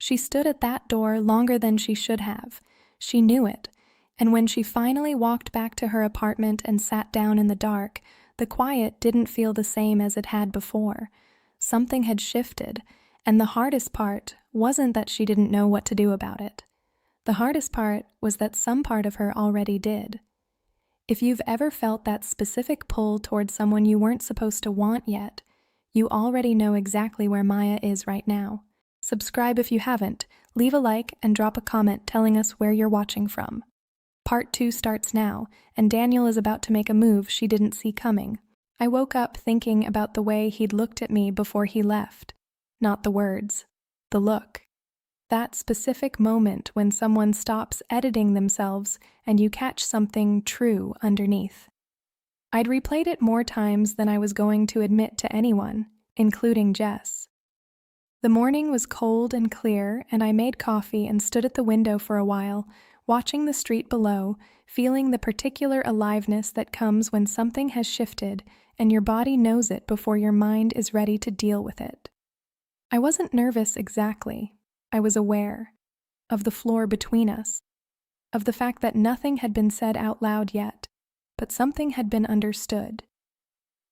She stood at that door longer than she should have. She knew it. And when she finally walked back to her apartment and sat down in the dark, the quiet didn't feel the same as it had before. Something had shifted, and the hardest part wasn't that she didn't know what to do about it. The hardest part was that some part of her already did. If you've ever felt that specific pull towards someone you weren't supposed to want yet, you already know exactly where Maya is right now. Subscribe if you haven't, leave a like, and drop a comment telling us where you're watching from. Part 2 starts now, and Daniel is about to make a move she didn't see coming. I woke up thinking about the way he'd looked at me before he left. Not the words, the look. That specific moment when someone stops editing themselves and you catch something true underneath. I'd replayed it more times than I was going to admit to anyone, including Jess. The morning was cold and clear, and I made coffee and stood at the window for a while, watching the street below, feeling the particular aliveness that comes when something has shifted and your body knows it before your mind is ready to deal with it. I wasn't nervous exactly. I was aware of the floor between us, of the fact that nothing had been said out loud yet, but something had been understood.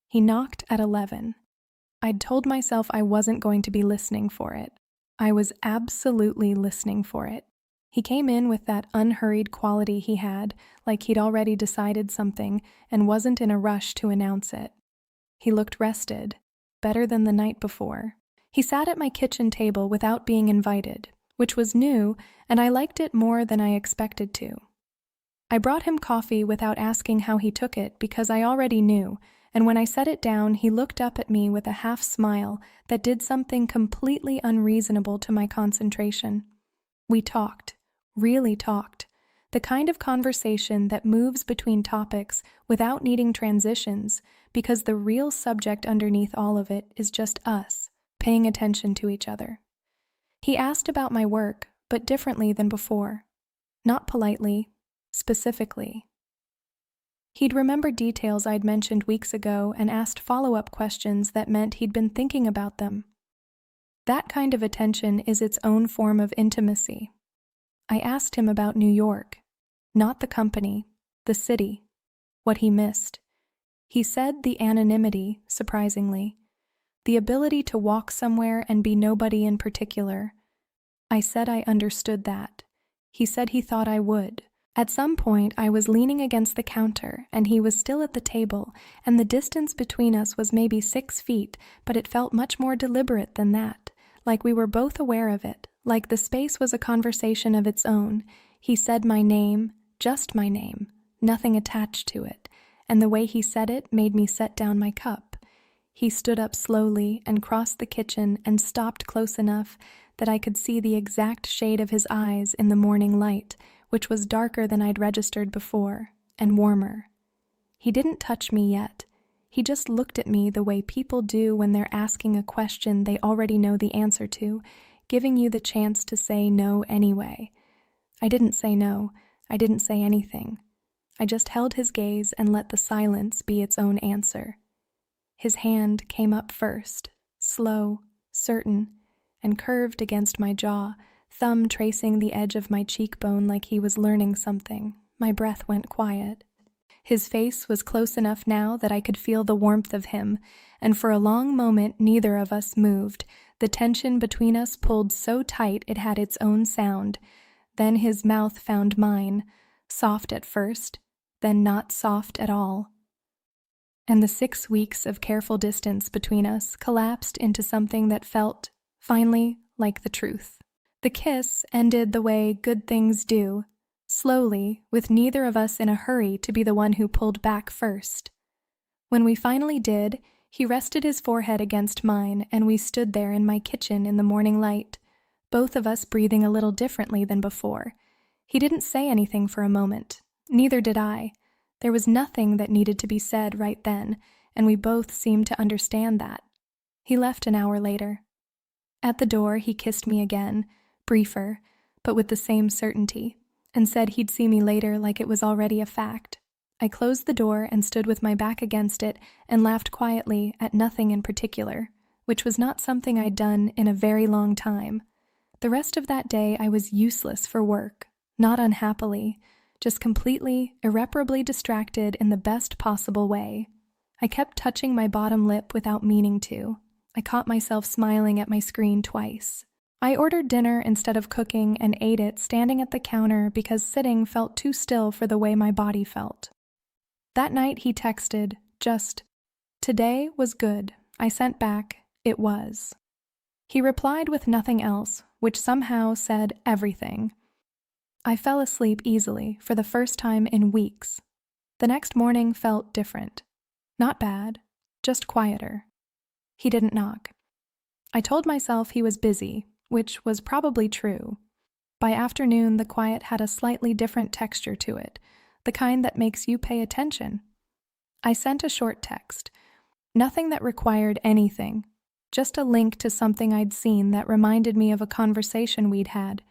He knocked at 11. I'd told myself I wasn't going to be listening for it. I was absolutely listening for it. He came in with that unhurried quality he had, like he'd already decided something and wasn't in a rush to announce it. He looked rested, better than the night before. He sat at my kitchen table without being invited, which was new, and I liked it more than I expected to. I brought him coffee without asking how he took it because I already knew, and when I set it down, he looked up at me with a half smile that did something completely unreasonable to my concentration. We talked, really talked, the kind of conversation that moves between topics without needing transitions, because the real subject underneath all of it is just us, paying attention to each other. He asked about my work, but differently than before. Not politely, specifically. He'd remembered details I'd mentioned weeks ago and asked follow-up questions that meant he'd been thinking about them. That kind of attention is its own form of intimacy. I asked him about New York, not the company, the city, what he missed. He said the anonymity, surprisingly. The ability to walk somewhere and be nobody in particular. I said I understood that. He said he thought I would. At some point, I was leaning against the counter, and he was still at the table, and the distance between us was maybe 6 feet, but it felt much more deliberate than that, like we were both aware of it, like the space was a conversation of its own. He said my name, just my name, nothing attached to it, and the way he said it made me set down my cup. He stood up slowly and crossed the kitchen and stopped close enough that I could see the exact shade of his eyes in the morning light, which was darker than I'd registered before, and warmer. He didn't touch me yet. He just looked at me the way people do when they're asking a question they already know the answer to, giving you the chance to say no anyway. I didn't say no. I didn't say anything. I just held his gaze and let the silence be its own answer. His hand came up first, slow, certain, and curved against my jaw, thumb tracing the edge of my cheekbone like he was learning something. My breath went quiet. His face was close enough now that I could feel the warmth of him, and for a long moment neither of us moved. The tension between us pulled so tight it had its own sound. Then his mouth found mine, soft at first, then not soft at all. And the 6 weeks of careful distance between us collapsed into something that felt, finally, like the truth. The kiss ended the way good things do, slowly, with neither of us in a hurry to be the one who pulled back first. When we finally did, he rested his forehead against mine, and we stood there in my kitchen in the morning light, both of us breathing a little differently than before. He didn't say anything for a moment. Neither did I. There was nothing that needed to be said right then, and we both seemed to understand that. He left an hour later. At the door, he kissed me again, briefer, but with the same certainty, and said he'd see me later like it was already a fact. I closed the door and stood with my back against it and laughed quietly at nothing in particular, which was not something I'd done in a very long time. The rest of that day I was useless for work, not unhappily, just completely, irreparably distracted in the best possible way. I kept touching my bottom lip without meaning to. I caught myself smiling at my screen twice. I ordered dinner instead of cooking and ate it standing at the counter because sitting felt too still for the way my body felt. That night he texted, just, "Today was good." I sent back, "It was." He replied with nothing else, which somehow said everything. I fell asleep easily for the first time in weeks. The next morning felt different. Not bad, just quieter. He didn't knock. I told myself he was busy, which was probably true. By afternoon, the quiet had a slightly different texture to it, the kind that makes you pay attention. I sent a short text. Nothing that required anything, just a link to something I'd seen that reminded me of a conversation we'd had.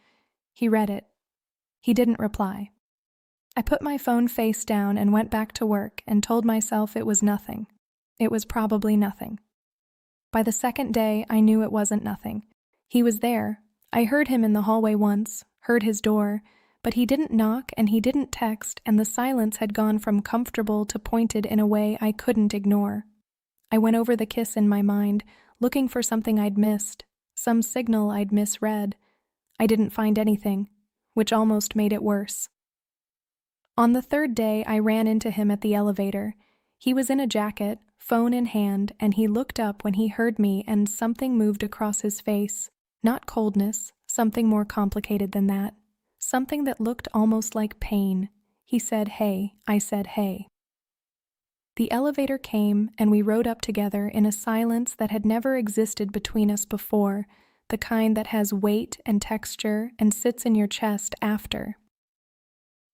He read it. He didn't reply. I put my phone face down and went back to work and told myself it was nothing. It was probably nothing. By the second day, I knew it wasn't nothing. He was there. I heard him in the hallway once, heard his door, but he didn't knock and he didn't text, and the silence had gone from comfortable to pointed in a way I couldn't ignore. I went over the kiss in my mind, looking for something I'd missed, some signal I'd misread. I didn't find anything, which almost made it worse. On the third day, I ran into him at the elevator. He was in a jacket, phone in hand, and he looked up when he heard me and something moved across his face. Not coldness, something more complicated than that. Something that looked almost like pain. He said, "Hey." I said, "Hey." The elevator came and we rode up together in a silence that had never existed between us before, the kind that has weight and texture and sits in your chest after.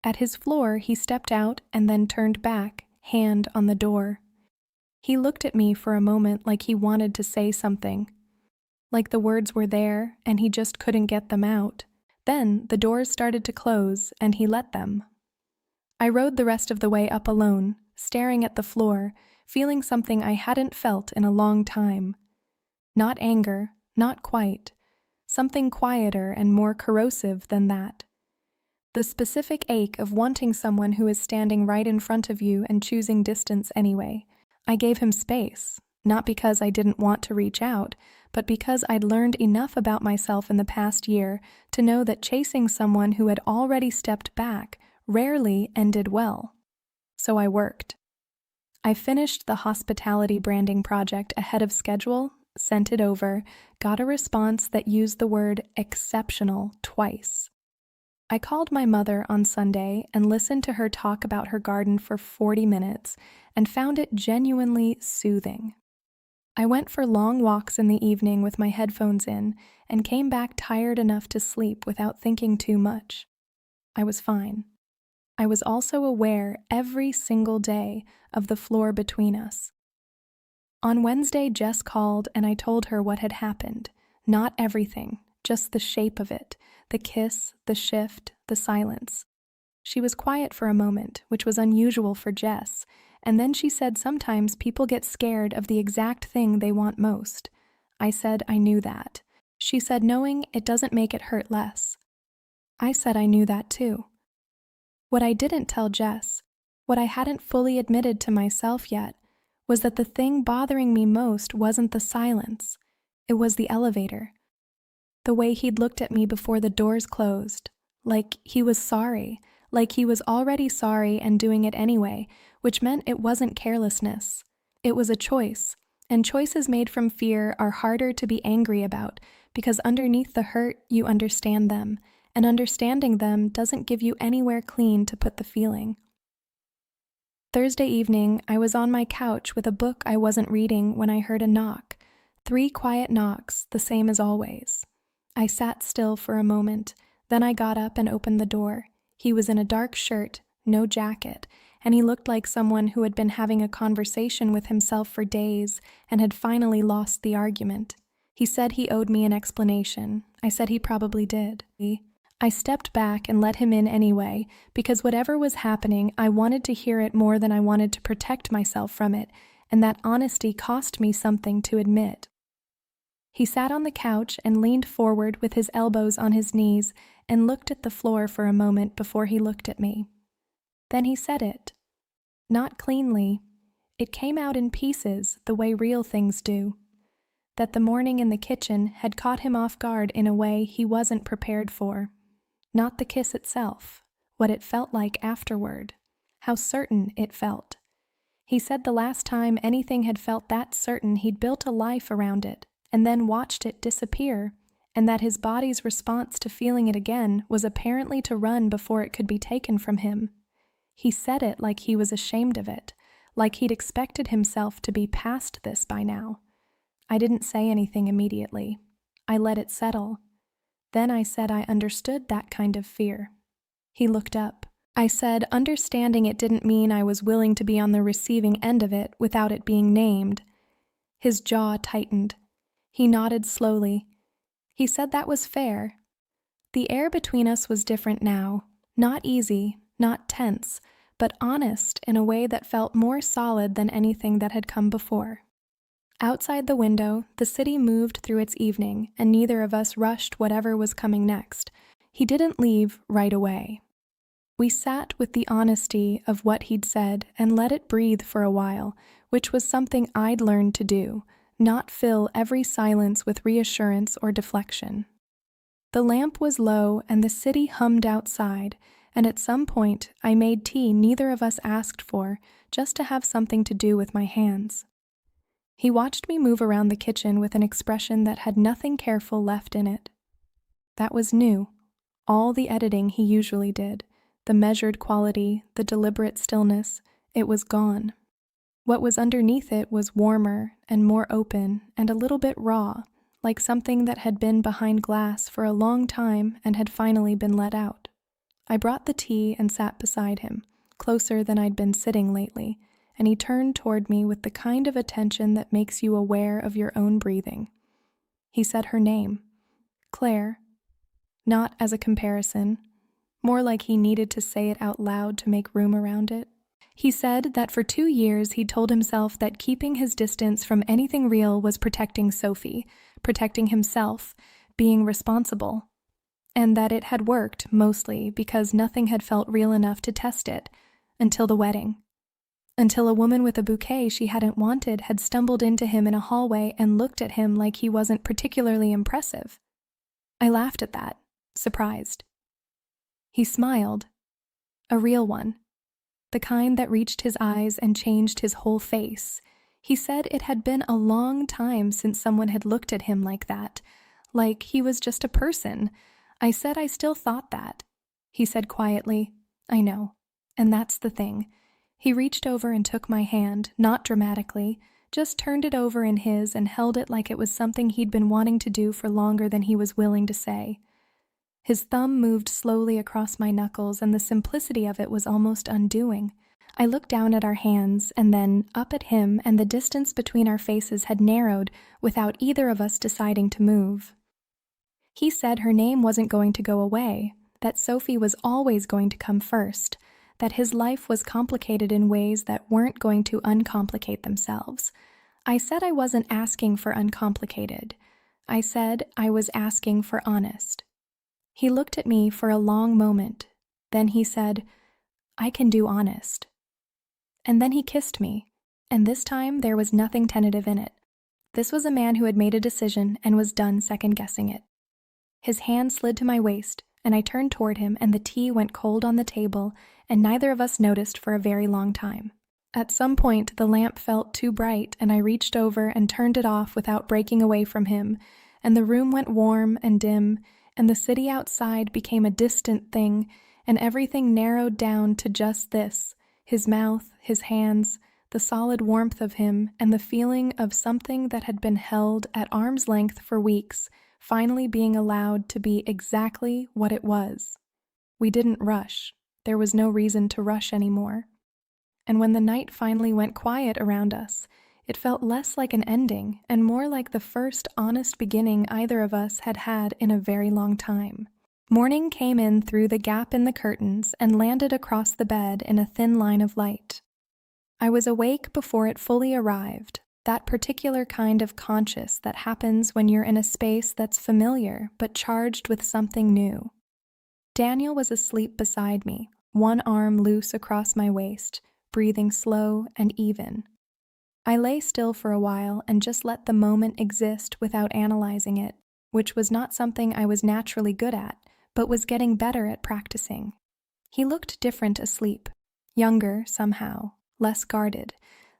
At his floor, he stepped out and then turned back, hand on the door. He looked at me for a moment like he wanted to say something. Like the words were there and he just couldn't get them out. Then the doors started to close and he let them. I rode the rest of the way up alone, staring at the floor, feeling something I hadn't felt in a long time. Not anger, not quite. Something quieter and more corrosive than that. The specific ache of wanting someone who is standing right in front of you and choosing distance anyway. I gave him space, not because I didn't want to reach out, but because I'd learned enough about myself in the past year to know that chasing someone who had already stepped back rarely ended well. So I worked. I finished the hospitality branding project ahead of schedule, sent it over, got a response that used the word exceptional twice. I called my mother on Sunday and listened to her talk about her garden for 40 minutes and found it genuinely soothing. I went for long walks in the evening with my headphones in and came back tired enough to sleep without thinking too much. I was fine. I was also aware every single day of the floor between us. On Wednesday, Jess called and I told her what had happened. Not everything, just the shape of it, the kiss, the shift, the silence. She was quiet for a moment, which was unusual for Jess, and then she said sometimes people get scared of the exact thing they want most. I said I knew that. She said knowing it doesn't make it hurt less. I said I knew that too. What I didn't tell Jess, what I hadn't fully admitted to myself yet, was that the thing bothering me most wasn't the silence. It was the elevator. The way he'd looked at me before the doors closed, like he was sorry, like he was already sorry and doing it anyway, which meant it wasn't carelessness. It was a choice, and choices made from fear are harder to be angry about because underneath the hurt, you understand them, and understanding them doesn't give you anywhere clean to put the feeling. Thursday evening, I was on my couch with a book I wasn't reading when I heard a knock. 3 quiet knocks, the same as always. I sat still for a moment, then I got up and opened the door. He was in a dark shirt, no jacket, and he looked like someone who had been having a conversation with himself for days and had finally lost the argument. He said he owed me an explanation. I said he probably did. I stepped back and let him in anyway, because whatever was happening, I wanted to hear it more than I wanted to protect myself from it, and that honesty cost me something to admit. He sat on the couch and leaned forward with his elbows on his knees and looked at the floor for a moment before he looked at me. Then he said it. Not cleanly. It came out in pieces, the way real things do. That the morning in the kitchen had caught him off guard in a way he wasn't prepared for. Not the kiss itself, what it felt like afterward, how certain it felt. He said the last time anything had felt that certain he'd built a life around it and then watched it disappear, and that his body's response to feeling it again was apparently to run before it could be taken from him. He said it like he was ashamed of it, like he'd expected himself to be past this by now. I didn't say anything immediately. I let it settle. Then I said I understood that kind of fear. He looked up. I said understanding it didn't mean I was willing to be on the receiving end of it without it being named. His jaw tightened. He nodded slowly. He said that was fair. The air between us was different now. Not easy, not tense, but honest in a way that felt more solid than anything that had come before. Outside the window, the city moved through its evening, and neither of us rushed whatever was coming next. He didn't leave right away. We sat with the honesty of what he'd said and let it breathe for a while, which was something I'd learned to do, not fill every silence with reassurance or deflection. The lamp was low and the city hummed outside, and at some point I made tea neither of us asked for, just to have something to do with my hands. He watched me move around the kitchen with an expression that had nothing careful left in it. That was new. All the editing he usually did, the measured quality, the deliberate stillness, it was gone. What was underneath it was warmer and more open and a little bit raw, like something that had been behind glass for a long time and had finally been let out. I brought the tea and sat beside him, closer than I'd been sitting lately, and he turned toward me with the kind of attention that makes you aware of your own breathing. He said her name, Claire, not as a comparison, more like he needed to say it out loud to make room around it. He said that for 2 years he'd told himself that keeping his distance from anything real was protecting Sophie, protecting himself, being responsible, and that it had worked mostly because nothing had felt real enough to test it, until the wedding. Until a woman with a bouquet she hadn't wanted had stumbled into him in a hallway and looked at him like he wasn't particularly impressive. I laughed at that, surprised. He smiled. A real one. The kind that reached his eyes and changed his whole face. He said it had been a long time since someone had looked at him like that, like he was just a person. I said I still thought that. He said quietly, I know, and that's the thing. He reached over and took my hand, not dramatically, just turned it over in his and held it like it was something he'd been wanting to do for longer than he was willing to say. His thumb moved slowly across my knuckles, and the simplicity of it was almost undoing. I looked down at our hands, and then up at him, and the distance between our faces had narrowed without either of us deciding to move. He said her name wasn't going to go away, that Sophie was always going to come first, that his life was complicated in ways that weren't going to uncomplicate themselves. I said I wasn't asking for uncomplicated. I said I was asking for honest. He looked at me for a long moment. Then he said, I can do honest. And then he kissed me, and this time there was nothing tentative in it. This was a man who had made a decision and was done second-guessing it. His hand slid to my waist, and I turned toward him, and the tea went cold on the table, and neither of us noticed for a very long time. At some point, the lamp felt too bright, and I reached over and turned it off without breaking away from him, and the room went warm and dim, and the city outside became a distant thing, and everything narrowed down to just this, his mouth, his hands, the solid warmth of him, and the feeling of something that had been held at arm's length for weeks, finally being allowed to be exactly what it was. We didn't rush. There was no reason to rush anymore. And when the night finally went quiet around us, it felt less like an ending and more like the first honest beginning either of us had had in a very long time. Morning came in through the gap in the curtains and landed across the bed in a thin line of light. I was awake before it fully arrived, That particular kind of conscious that happens when you're in a space that's familiar but charged with something new. Daniel was asleep beside me, one arm loose across my waist, breathing slow and even. I lay still for a while and just let the moment exist without analyzing it, which was not something I was naturally good at, but was getting better at practicing. He looked different asleep, younger somehow, less guarded.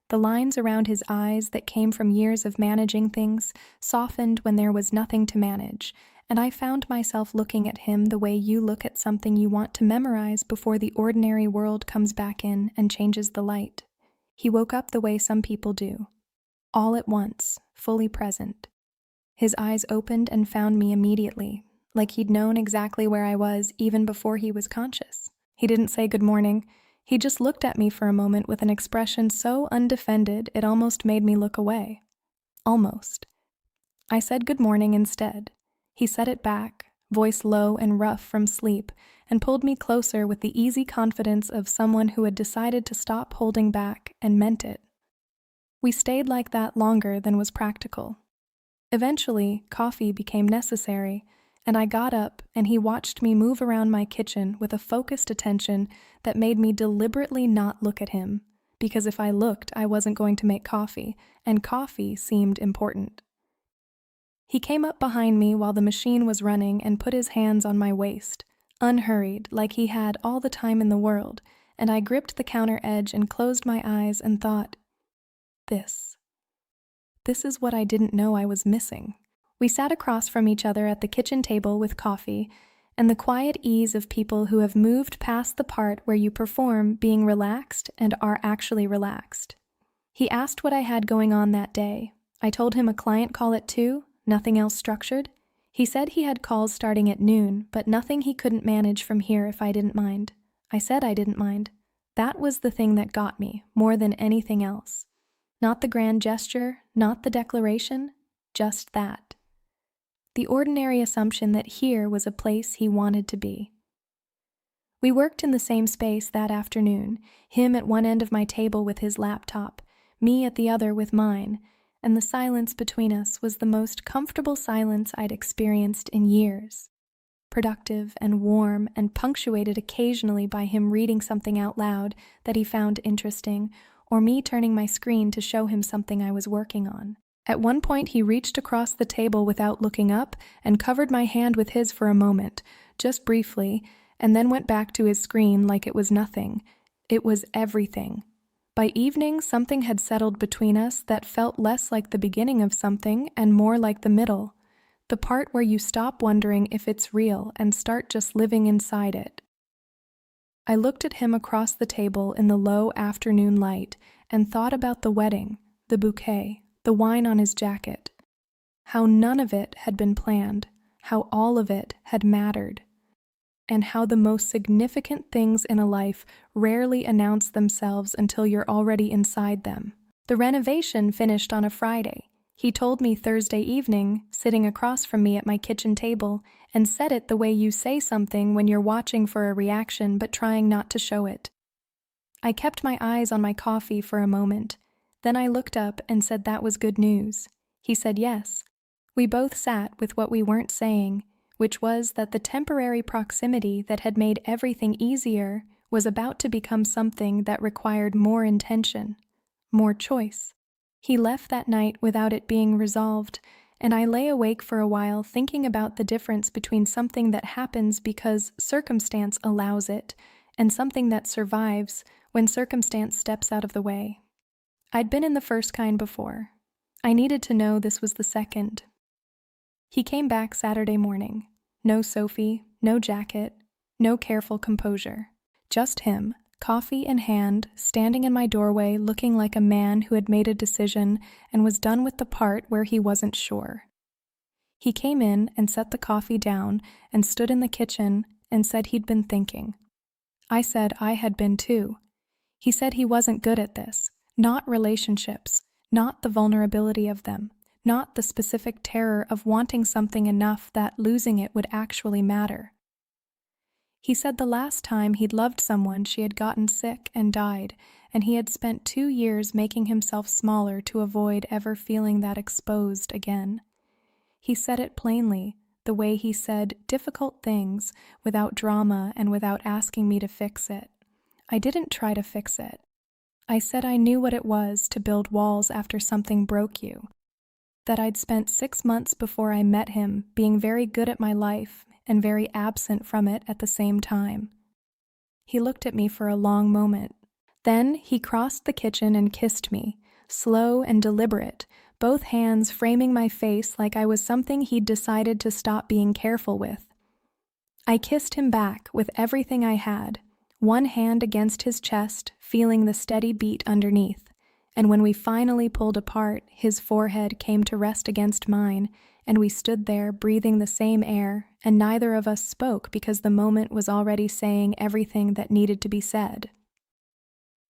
The lines around his eyes that came from years of managing things softened when there was nothing to manage, and I found myself looking at him the way you look at something you want to memorize before the ordinary world comes back in and changes the light. He woke up the way some people do, all at once, fully present. His eyes opened and found me immediately, like he'd known exactly where I was even before he was conscious. He didn't say good morning. He just looked at me for a moment with an expression so undefended it almost made me look away. Almost. I said good morning instead. He said it back, voice low and rough from sleep, and pulled me closer with the easy confidence of someone who had decided to stop holding back and meant it. We stayed like that longer than was practical. Eventually, coffee became necessary, and I got up and he watched me move around my kitchen with a focused attention that made me deliberately not look at him, because if I looked, I wasn't going to make coffee, and coffee seemed important. He came up behind me while the machine was running and put his hands on my waist, unhurried, like he had all the time in the world, and I gripped the counter edge and closed my eyes and thought, This is what I didn't know I was missing. We sat across from each other at the kitchen table with coffee, and the quiet ease of people who have moved past the part where you perform being relaxed and are actually relaxed. He asked what I had going on that day. I told him a client call at 2, nothing else structured. He said he had calls starting at noon, but nothing he couldn't manage from here if I didn't mind. I said I didn't mind. That was the thing that got me, more than anything else. Not the grand gesture, not the declaration, just that. The ordinary assumption that here was a place he wanted to be. We worked in the same space that afternoon, him at one end of my table with his laptop, me at the other with mine, and the silence between us was the most comfortable silence I'd experienced in years. Productive and warm and punctuated occasionally by him reading something out loud that he found interesting, or me turning my screen to show him something I was working on. At one point he reached across the table without looking up and covered my hand with his for a moment, just briefly, and then went back to his screen like it was nothing. It was everything. By evening, something had settled between us that felt less like the beginning of something and more like the middle, the part where you stop wondering if it's real and start just living inside it. I looked at him across the table in the low afternoon light and thought about the wedding, the bouquet, the wine on his jacket, how none of it had been planned, how all of it had mattered, and how the most significant things in a life rarely announce themselves until you're already inside them. The renovation finished on a Friday. He told me Thursday evening, sitting across from me at my kitchen table, and said it the way you say something when you're watching for a reaction but trying not to show it. I kept my eyes on my coffee for a moment. Then I looked up and said that was good news. He said yes. We both sat with what we weren't saying, which was that the temporary proximity that had made everything easier was about to become something that required more intention, more choice. He left that night without it being resolved, and I lay awake for a while thinking about the difference between something that happens because circumstance allows it and something that survives when circumstance steps out of the way. I'd been in the first kind before. I needed to know this was the second. He came back Saturday morning. No Sophie, no jacket, no careful composure. Just him, coffee in hand, standing in my doorway looking like a man who had made a decision and was done with the part where he wasn't sure. He came in and set the coffee down and stood in the kitchen and said he'd been thinking. I said I had been too. He said he wasn't good at this. Not relationships, not the vulnerability of them, not the specific terror of wanting something enough that losing it would actually matter. He said the last time he'd loved someone she had gotten sick and died, and he had spent 2 years making himself smaller to avoid ever feeling that exposed again. He said it plainly, the way he said difficult things, without drama and without asking me to fix it. I didn't try to fix it. I said I knew what it was to build walls after something broke you, that I'd spent 6 months before I met him being very good at my life and very absent from it at the same time. He looked at me for a long moment. Then he crossed the kitchen and kissed me, slow and deliberate, both hands framing my face like I was something he'd decided to stop being careful with. I kissed him back with everything I had, one hand against his chest, feeling the steady beat underneath, and when we finally pulled apart, his forehead came to rest against mine, and we stood there breathing the same air, and neither of us spoke because the moment was already saying everything that needed to be said.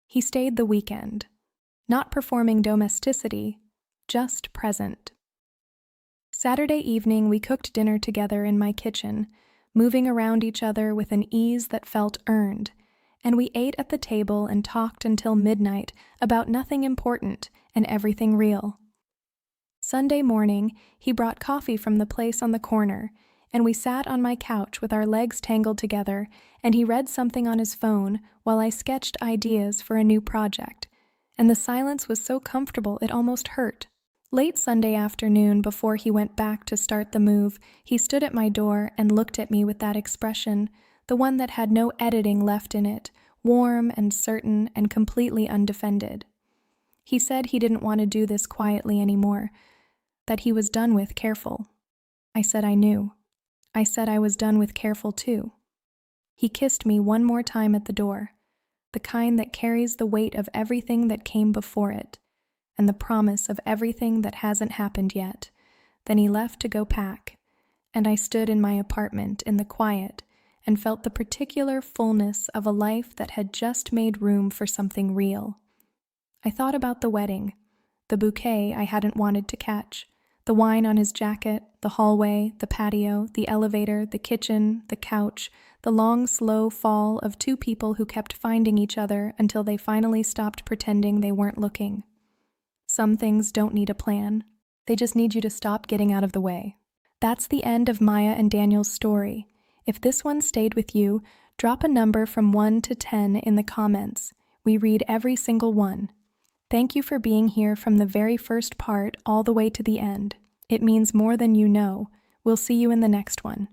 He stayed the weekend, not performing domesticity, just present. Saturday evening we cooked dinner together in my kitchen, moving around each other with an ease that felt earned, and we ate at the table and talked until midnight about nothing important and everything real. Sunday morning, he brought coffee from the place on the corner, and we sat on my couch with our legs tangled together, and he read something on his phone while I sketched ideas for a new project, and the silence was so comfortable it almost hurt. Late Sunday afternoon, before he went back to start the move, he stood at my door and looked at me with that expression, the one that had no editing left in it, warm and certain and completely undefended. He said he didn't want to do this quietly anymore, that he was done with careful. I said I knew. I said I was done with careful too. He kissed me one more time at the door, the kind that carries the weight of everything that came before it, and the promise of everything that hasn't happened yet. Then he left to go pack, and I stood in my apartment in the quiet and felt the particular fullness of a life that had just made room for something real. I thought about the wedding, the bouquet I hadn't wanted to catch, the wine on his jacket, the hallway, the patio, the elevator, the kitchen, the couch, the long, slow fall of two people who kept finding each other until they finally stopped pretending they weren't looking. Some things don't need a plan. They just need you to stop getting out of the way. That's the end of Maya and Daniel's story. If this one stayed with you, drop a number from 1 to 10 in the comments. We read every single one. Thank you for being here from the very first part all the way to the end. It means more than you know. We'll see you in the next one.